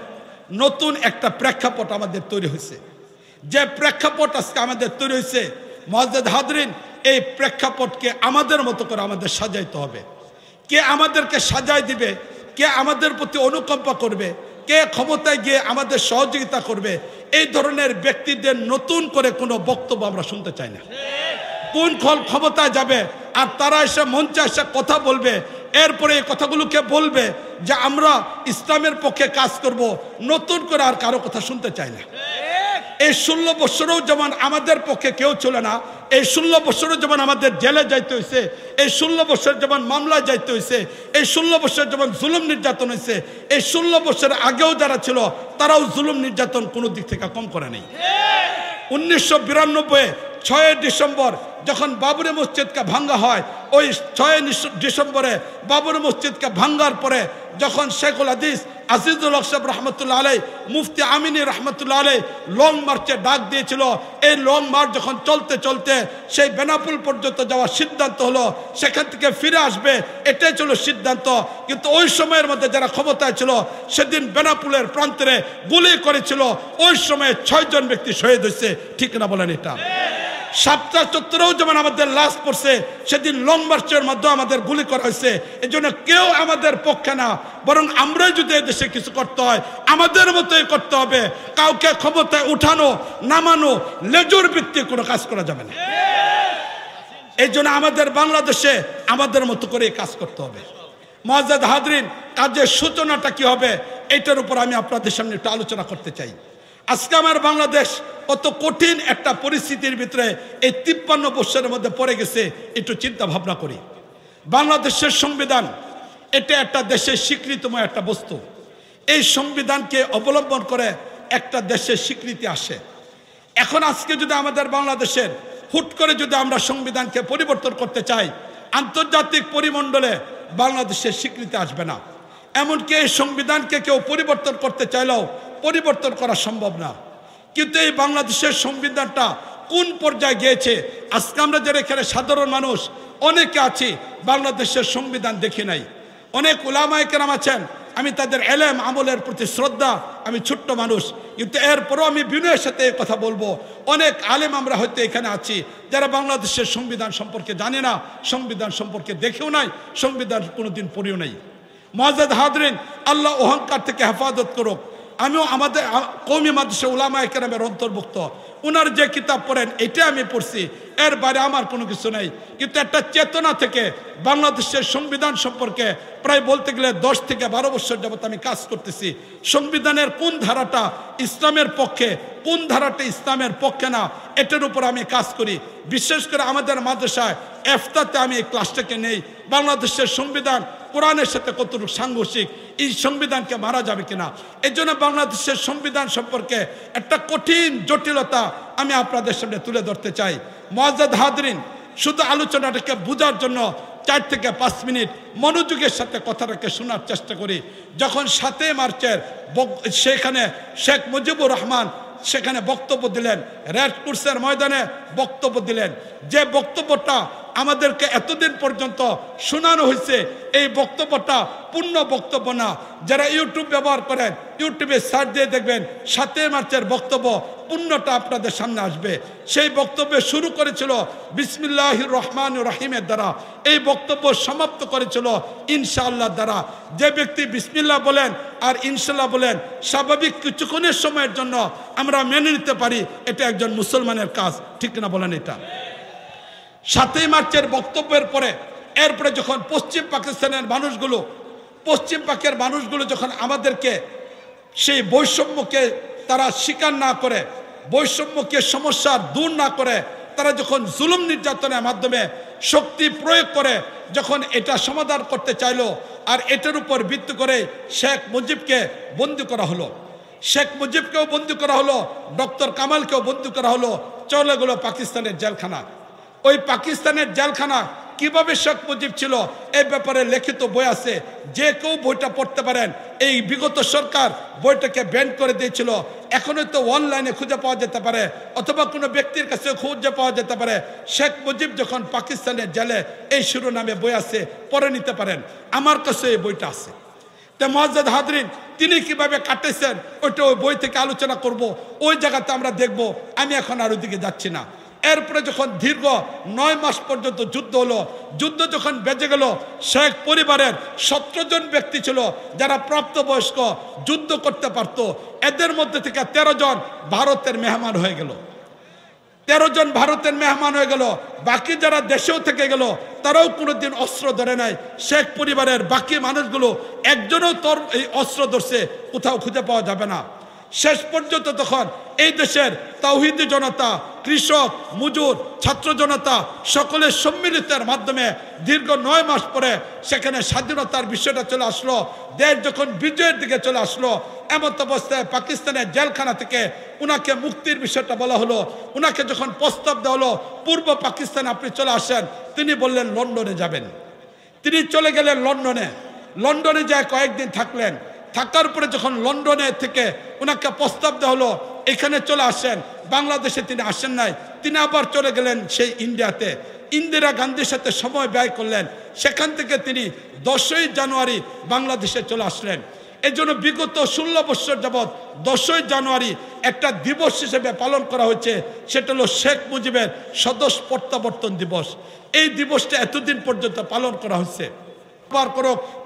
নতুন একটা প্রেক্ষাপট আমাদের তৈরি হয়েছে। যে প্রেক্ষাপট আজকে আমাদের তৈরি হয়েছে, মুআজ্জাদ হাজরিন, এই প্রেক্ষাপটকে আমাদের মতো করে আমাদের সাজাইতে হবে। কে আমাদেরকে সাজাই দিবে, কে আমাদের প্রতি অনুকম্পা করবে, কে ক্ষমতায় গিয়ে আমাদের সহযোগিতা করবে, এই ধরনের ব্যক্তিদের নতুন করে কোনো বক্তব্য আমরা শুনতে চাই না। কোন ক্ষমতায় যাবে আর তারা এসে মঞ্চে এসে কথা বলবে, এরপরে এই কথাগুলোকে বলবে যে আমরা ইসলামের পক্ষে কাজ করব, নতুন করে আর কারো কথা শুনতে চাই না। এই 16 বছরেও যেমন আমাদের পক্ষে কেউ ছিল না, এই 16 বছরও যেমন আমাদের জেলে যাইতে হয়েছে, এই 16 বছর যেমন মামলায় যাইতে হয়েছে, এই 16 বছর যেমন জুলুম নির্যাতন হয়েছে, এই 16 বছর আগেও যারা ছিল তারাও জুলুম নির্যাতন কোনো দিক থেকে কম করে নেই। 1992 6 ডিসেম্বর যখন বাবরি মসজিদকে ভাঙ্গা হয়, ওই 6 ডিসেম্বরে বাবরি মসজিদকে ভাঙ্গার পরে যখন শেখুল হাদিস আজিজুল হক সাহেব রহমতুল্লাহ আলাই, মুফতি আমিনী রহমতুল্লাহ আলাই লং মার্চে ডাক দিয়েছিল। এই লং মার্চ যখন চলতে চলতে সেই বেনাপুল পর্যন্ত যাওয়ার সিদ্ধান্ত হলো, সেখান থেকে ফিরে আসবে, এটাই ছিল সিদ্ধান্ত। কিন্তু ওই সময়ের মধ্যে যারা ক্ষমতায় ছিল সেদিন বেনাপুলের প্রান্তরে গুলি করেছিল, ওই সময়ে 6 জন ব্যক্তি শহীদ হয়েছে। ঠিক না বলেন? এটা সাতটা চত্বরেও যেমন আমাদের লাশ পড়ছে, সেদিন লং মার্চের মাধ্যমে আমাদের গুলি করা হয়েছে। এই জন্য কেউ আমাদের পক্ষে না, বরং আমরাই যদি দেশে কিছু করতে হয় আমাদের মতোই করতে হবে। কাউকে ক্ষমতায় উঠানো নামানো লেজুর ভিত্তিক কোনো কাজ করা যাবে না। এই জন্য আমাদের বাংলাদেশে আমাদের মতো করে কাজ করতে হবে। মুআজ্জাজ হাজরিন, কাজের সূচনাটা কি হবে এটার উপর আমি আপনাদের সামনে একটু আলোচনা করতে চাই। আজকে আমার বাংলাদেশ কত কঠিন একটা পরিস্থিতির ভিতরে এই 53 বছরের মধ্যে পড়ে গেছে, একটু চিন্তা ভাবনা করি। বাংলাদেশের সংবিধান এটা একটা দেশের স্বীকৃতময় একটা বস্তু। এই সংবিধানকে অবলম্বন করে একটা দেশের স্বীকৃতি আসে। এখন আজকে যদি আমাদের বাংলাদেশের হুট করে যদি আমরা সংবিধানকে পরিবর্তন করতে চাই, আন্তর্জাতিক পরিমণ্ডলে বাংলাদেশের স্বীকৃতি আসবে না। এমনকি এই সংবিধানকে কেউ পরিবর্তন করতে চাইলেও পরিবর্তন করা সম্ভব না। কিন্তু এই বাংলাদেশের সংবিধানটা কোন পর্যায়ে গিয়েছে, আজকে আমরা যারা এখানে সাধারণ মানুষ অনেকে আছি বাংলাদেশের সংবিধান দেখি নাই। অনেক উলামায়ে কেরাম আছেন, আমি তাদের এলেম আমলের প্রতি শ্রদ্ধা, আমি ছোট্ট মানুষ, কিন্তু এরপরও আমি বিনয়ের সাথে কথা বলবো। অনেক আলেম আমরা হয়তো এখানে আছি যারা বাংলাদেশের সংবিধান সম্পর্কে জানে না, সংবিধান সম্পর্কে দেখেও নাই, সংবিধান কোনোদিন পড়েও নাই। মুআজ্জাজ হাজরিন, আল্লাহ অহংকার থেকে হেফাজত করুক। আমিও আমাদের কওমি মাদ্রাসা উলামায়ে কেরামের অন্তর্ভুক্ত, ওনার যে কিতাব পড়েন এটা আমি পড়ছি, এর বাইরে আমার কোনো কিছু নেই। কিন্তু একটা চেতনা থেকে বাংলাদেশের সংবিধান সম্পর্কে প্রায় বলতে গেলে 10 থেকে 12 বছর যাবত আমি কাজ করতেছি। সংবিধানের কোন ধারাটা ইসলামের পক্ষে, কোন ধারাটা ইসলামের পক্ষে না, এটার উপর আমি কাজ করি। বিশেষ করে আমাদের মাদ্রাসায় ইফতাতে আমি এই ক্লাসটাকে নেই। বাংলাদেশের সংবিধান কোরআনের সাথে কতটুকু সাংঘর্ষিক, এই সংবিধানকে মারা যাবে কিনা। এই জন্য বাংলাদেশের সংবিধান সম্পর্কে একটা কঠিন জটিলতা আমি আপনাদের সামনে তুলে ধরতে চাই। মুআজ্জাজ হাজরিন, শুধু আলোচনাটাকে বোঝার জন্য 4 থেকে 5 মিনিট মনোযোগের সাথে কথাটাকে শোনার চেষ্টা করি। যখন 7 মার্চের সেখানে শেখ মুজিবুর রহমান সেখানে বক্তব্য দিলেন, রেড ক্রসের ময়দানে বক্তব্য দিলেন, যে বক্তব্যটা আমাদেরকে এতদিন পর্যন্ত শোনানো হয়েছে, এই বক্তব্যটা পূর্ণ বক্তব্য না। যারা ইউটিউব ব্যবহার করেন, ইউটিউবে সার্চ দিয়ে দেখবেন 7 মার্চের বক্তব্য পূর্ণটা আপনাদের সামনে আসবে। সেই বক্তব্য শুরু করেছিল বিসমিল্লাহির রহমানির রহিমের দ্বারা, এই বক্তব্য সমাপ্ত করেছিল ইনশাআল্লাহ দ্বারা। যে ব্যক্তি বিসমিল্লাহ বলেন আর ইনশাআল্লাহ বলেন, স্বাভাবিক কিছুক্ষণের সময়ের জন্য আমরা মেনে নিতে পারি, এটা একজন মুসলমানের কাজ। ঠিক না বলেন? এটা 7 মার্চের বক্তব্যের পরে এরপরে যখন পশ্চিম পাকিস্তানের মানুষগুলো, পশ্চিম পাকের মানুষগুলো যখন আমাদেরকে সেই বৈষম্যকে তারা স্বীকার না করে, বৈষম্যকে সমস্যা দূর না করে, তারা যখন জুলুম নির্যাতনের মাধ্যমে শক্তি প্রয়োগ করে যখন এটা সমাধান করতে চাইলো, আর এটার উপর ভিত্তি করে শেখ মুজিবকে বন্দী করা হলো, শেখ মুজিবকেও বন্দী করা হলো, ডক্টর কামালকেও বন্দী করা হলো, চলে গেল পাকিস্তানের জেলখানা। ওই পাকিস্তানের জেলখানা কিভাবে শেখ মুজিব ছিল এই ব্যাপারে লিখিত বই আছে, যে কেউ বইটা পড়তে পারেন। এই বিগত সরকার বইটাকে ব্যান করে দিয়েছিল, এখনো তো অনলাইনে খুঁজে পাওয়া যেতে পারে, অথবা কোনো ব্যক্তির কাছে খুঁজে পাওয়া যেতে পারে। শেখ মুজিব যখন পাকিস্তানের জেলে, এই শিরোনামে বই আছে, পড়ে নিতে পারেন। আমার কাছে এই বইটা আছে। তো মুআজ্জাজ হাজরিন, তিনি কিভাবে কাটেছেন ওইটা ওই বই থেকে আলোচনা করব, ওই জায়গাতে আমরা দেখব। আমি এখন আর ওইদিকে যাচ্ছি না। এরপরে যখন দীর্ঘ 9 মাস পর্যন্ত যুদ্ধ হলো, যুদ্ধ যখন বেজে গেল, শেখ পরিবারের 17 জন ব্যক্তি ছিল যারা প্রাপ্তবয়স্ক, যুদ্ধ করতে পারত। এদের মধ্যে থেকে 13 জন ভারতের মেহমান হয়ে গেল, 13 জন ভারতের মেহমান হয়ে গেল। বাকি যারা দেশেও থেকে গেল তারাও কোনোদিন অস্ত্র ধরে নাই। শেখ পরিবারের বাকি মানুষগুলো একজনও তোর এই অস্ত্র ধরছে কোথাও খুঁজে পাওয়া যাবে না। শেষ পর্যন্ত তখন এই দেশের তাওহীদি জনতা, কৃষক, মজুর, ছাত্র জনতা সকলের সম্মিলিতের মাধ্যমে দীর্ঘ 9 মাস পরে সেখানে স্বাধীনতার বিষয়টা চলে আসলো। দেশ যখন বিজয়ের দিকে চলে আসলো, এমত অবস্থায় পাকিস্তানের জেলখানা থেকে উনাকে মুক্তির বিষয়টা বলা হলো। উনাকে যখন প্রস্তাব দেওয়া হলো পূর্ব পাকিস্তানে আপনি চলে আসেন, তিনি বললেন লন্ডনে যাবেন। তিনি চলে গেলেন লন্ডনে। লন্ডনে যায় কয়েকদিন থাকলেন। থাকার পরে যখন লন্ডনে থেকে ওনাকে প্রস্তাব দেওয়া হলো এখানে চলে আসেন, বাংলাদেশে তিনি আসেন নাই। তিনি আবার চলে গেলেন সেই ইন্ডিয়াতে। ইন্দিরা গান্ধীর সাথে সময় ব্যয় করলেন। সেখান থেকে তিনি 10ই জানুয়ারি বাংলাদেশে চলে আসলেন। এই জন্য বিগত 16 বছর যাবৎ 10ই জানুয়ারি একটা দিবস হিসেবে পালন করা হয়েছে। সেটা হলো শেখ মুজিবের স্বদেশ প্রত্যাবর্তন দিবস। এই দিবসটা এতদিন পর্যন্ত পালন করা হয়েছে।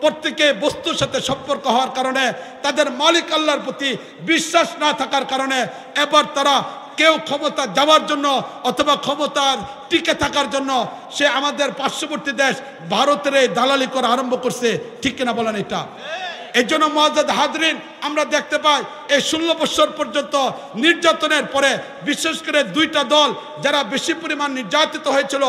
প্রত্যেকে বস্তুর সাথে সম্পর্ক হওয়ার কারণে, তাদের মালিক আল্লাহর প্রতি বিশ্বাস না থাকার কারণে এবার তারা কেউ ক্ষমতা যাওয়ার জন্য অথবা ক্ষমতার টিকে থাকার জন্য সে আমাদের পার্শ্ববর্তী দেশ ভারতের দালালি করা আরম্ভ করছে। ঠিক কিনা বলেন এটা? এই জন্য মুআজ্জাজ হাজরিন, আমরা দেখতে পাই এই 16 বছর পর্যন্ত নির্যাতনের পরে বিশেষ করে 2টা দল যারা বেশি পরিমাণ নির্যাতিত হয়েছিল,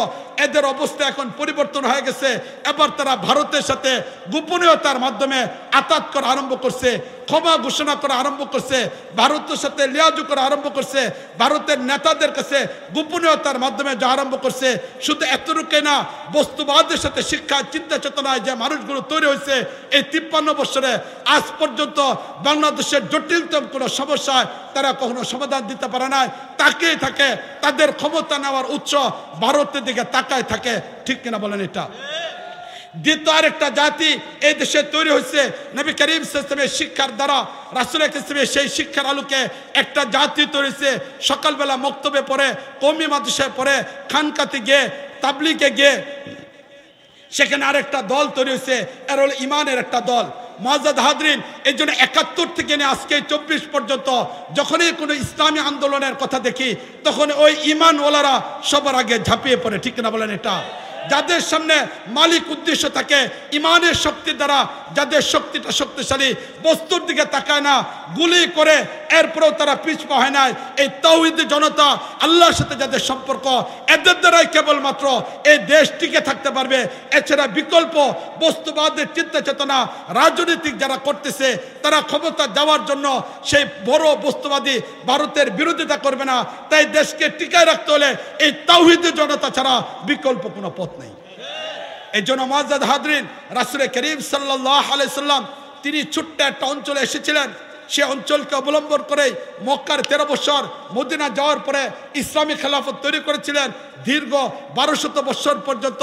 এদের অবস্থা এখন পরিবর্তন হয়ে গেছে। এবার তারা ভারতের সাথে গোপনীয়তার মাধ্যমে আতাত করা আরম্ভ করছে, ক্ষমা ঘোষণা করা আরম্ভ করছে, ভারতের সাথে লিয়াজু করা আরম্ভ করছে, ভারতের নেতাদের কাছে গোপনীয়তার মাধ্যমে যা আরম্ভ করছে। শুধু এতটুকু না, বস্তুবাদের সাথে শিক্ষা চিন্তা চেতনায় যে মানুষগুলো তৈরি হয়েছে এই 53 বছরে, আজ পর্যন্ত বাংলাদেশের জটিলতম কোনো সমস্যায় তারা কখনো সমাধান দিতে পারে না। তাকিয়ে থাকে, তাদের ক্ষমতা নেওয়ার উৎস ভারতের দিকে তাকায় থাকে। ঠিক কিনা বলেন এটা? দ্বিতীয় আরেকটা জাতি এই দেশে তৈরি হয়েছে নবী করিম সাল্লাল্লাহু আলাইহি ওয়াসাল্লামের শিক্ষার দ্বারা। রাসূল কারীমের সেই শিক্ষার আলোকে একটা জাতি তৈরি হয়েছে। সকালবেলা মক্তবে পড়ে, কওমি মাদ্রাসায় পড়ে, খানকাতে গিয়ে, তাবলিগে গিয়ে সেখানে আরেকটা দল তৈরি হয়েছে। এর হলো ইমানের একটা দল। মুআজ্জাজ হাজরিন, এই জন্য 71 থেকে নিয়ে আজকে 24 পর্যন্ত যখনই কোনো ইসলামী আন্দোলনের কথা দেখি তখন ওই ইমানওয়ালারা সবার আগে ঝাঁপিয়ে পড়ে। ঠিক না বলেন এটা? যাদের সামনে মালিক উদ্দেশ্য থাকে, ইমানের শক্তি দ্বারা যাদের শক্তিটা শক্তিশালী, বস্তুর দিকে তাকায় না, গুলি করে এরপরেও তারা পিছপা হয় নাই। এই তাওহীদি জনতা, আল্লাহর সাথে যাদের সম্পর্ক, এদের দ্বারাই কেবলমাত্র এই দেশ টিকে থাকতে পারবে। এছাড়া বিকল্প বস্তুবাদের চিন্তা চেতনা রাজনৈতিক যারা করতেছে, তারা ক্ষমতা যাওয়ার জন্য সেই বড় বস্তুবাদী ভারতের বিরোধিতা করবে না। তাই দেশকে টিকায় রাখতে হলে এই তাওহীদি জনতা ছাড়া বিকল্প কোনো পথ নেই। এই জন্য মুআজ্জাজ হাজরিন, রাসূল করিম সাল্লাল্লাহু আলাইহি সাল্লাম তিনি ছোট্ট একটা অঞ্চলে এসেছিলেন। সে অঞ্চলকে অবলম্বন করে মক্কার 13 বছর, মদিনা যাওয়ার পরে ইসলামী খেলাফত তৈরি করেছিলেন। দীর্ঘ 1200 বছর পর্যন্ত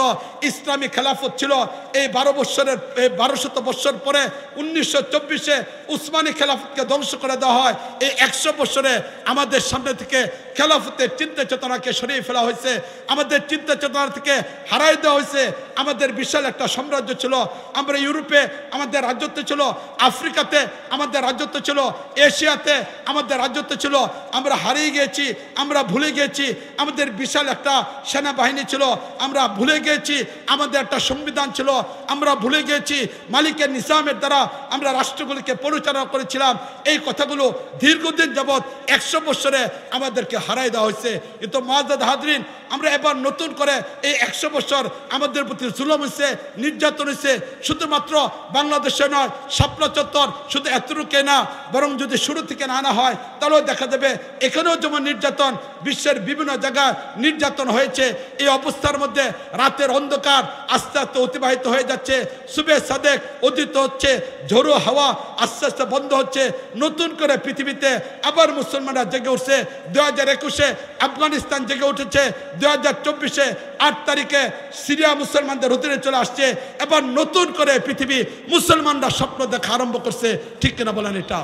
ইসলামী খেলাফত ছিল। এই 1200 বছর পরে 1924-এ উসমানী খেলাফতকে ধ্বংস করে দেওয়া হয়। এই 100 বছরে আমাদের সামনে থেকে খেলাফতের চিন্তা চেতনাকে সরিয়ে ফেলা হয়েছে, আমাদের চিন্তা চেতনা থেকে হারাই দেওয়া হয়েছে। আমাদের বিশাল একটা সাম্রাজ্য ছিল। আমরা ইউরোপে আমাদের রাজত্ব ছিল, আফ্রিকাতে আমাদের রাজত্ব ছিল, এশিয়াতে আমাদের রাজত্ব ছিল। আমরা হারিয়ে গিয়েছি, আমরা ভুলে গিয়েছি। আমাদের বিশাল একটা সেনাবাহিনী ছিল, আমরা ভুলে গিয়েছি। আমাদের একটা সংবিধান ছিল, আমরা ভুলে গিয়েছি। মালিকের নিজামের দ্বারা আমরা রাষ্ট্রগুলিকে পরিচালনা করেছিলাম। এই কথাগুলো দীর্ঘদিন যাবৎ 100 বছরে আমাদেরকে হারাই দেওয়া হয়েছে। কিন্তু মুআজ্জাজ হাজরিন, আমরা এবার নতুন করে এই 100 বছর আমাদের প্রতি জুলুম হয়েছে, নির্যাতন হয়েছে। শুধুমাত্র বাংলাদেশে নয়, শাপলা চত্বর শুধু এতটুকু না, বরং যদি শুরু থেকে না আনা হয় তাহলেও দেখা যাবে এখানেও যেমন নির্যাতন, বিশ্বের বিভিন্ন জায়গায় নির্যাতন হয়েছে। এই অবস্থার মধ্যে রাতের অন্ধকার আস্তে আস্তে অতিবাহিত হয়ে যাচ্ছে, সুবে সাদেক উদিত হচ্ছে, ঝোড়ো হাওয়া আস্তে আস্তে বন্ধ হচ্ছে। নতুন করে পৃথিবীতে আবার মুসলমানরা জেগে উঠছে। 2021-এ আফগানিস্তান জেগে উঠেছে, 2024-এ 8 তারিখে সিরিয়া মুসলমানদের অধীনে চলে আসছে। এবার নতুন করে পৃথিবী মুসলমানরা স্বপ্ন দেখা আরম্ভ করছে। ঠিক কিনা বলেন এটা?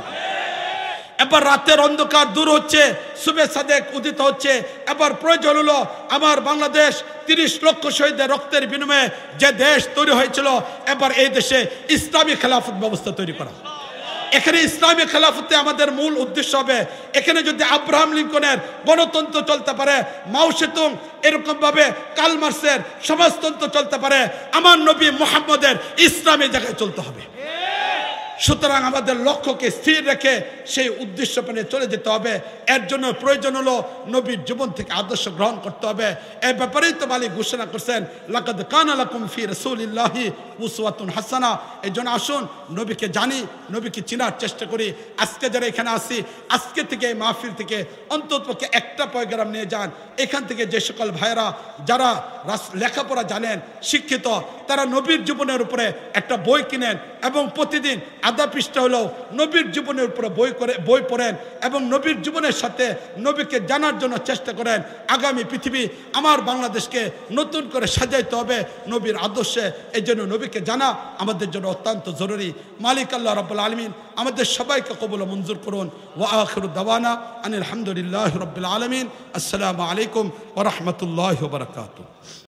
এবার রাতের অন্ধকার দূর হচ্ছে, সুবে সাদেক উদিত হচ্ছে। এবার প্রয়োজন হলো আমার বাংলাদেশ 30 লক্ষ শহীদের রক্তের বিনিময়ে যে দেশ তৈরি হয়েছিল, এবার এই দেশে ইসলামী খেলাফত ব্যবস্থা তৈরি করা। এখানে ইসলামী খেলাফতে আমাদের মূল উদ্দেশ্য হবে। এখানে যদি আব্রাহাম লিঙ্কনের গণতন্ত্র চলতে পারে, মাও সেতুং এরকম ভাবে কার্ল মার্ক্সের সমাজতন্ত্র চলতে পারে, আমার নবী মুহাম্মদের ইসলামী জায়গায় চলতে হবে। সুতরাং আমাদের লক্ষ্যকে স্থির রেখে সেই উদ্দেশ্য পেনে চলে যেতে হবে। এর জন্য প্রয়োজন হলো নবীর জীবন থেকে আদর্শ গ্রহণ করতে হবে। এই ব্যাপারেই তো মালিক ঘোষণা করছেন, লাকাদ কানা লাকুম ফি রাসূলিল্লাহি উসওয়াতুন হাসানা। এই জন্য আসুন নবীকে জানি, নবীকে চেনার চেষ্টা করি। আজকে যারা এখানে আসি, আজকে থেকে এই মাহফিল থেকে অন্ততপক্ষে একটা পয়গাম নিয়ে যান। এখান থেকে যে সকল ভাইয়েরা যারা লেখাপড়া জানেন, শিক্ষিত, তারা নবীর জীবনের উপরে একটা বই কিনেন এবং প্রতিদিন আধা পৃষ্ঠা হলেও নবীর জীবনের উপরে বই পড়েন এবং নবীর জীবনের সাথে নবীকে জানার জন্য চেষ্টা করেন। আগামী পৃথিবী আমার বাংলাদেশকে নতুন করে সাজাইতে হবে নবীর আদর্শে। এই জন্য নবীকে জানা আমাদের জন্য অত্যন্ত জরুরি। মালিক আল্লাহ রাব্বুল আলামিন আমাদের সবাইকে কবুল ও মঞ্জুর করুন। ওয়া আখিরু দাওয়ানা আনিল হামদুলিল্লাহি রাব্বিল আলামিন। আসসালামু আলাইকুম ওয়া রাহমাতুল্লাহি ওয়া বারাকাতুহু।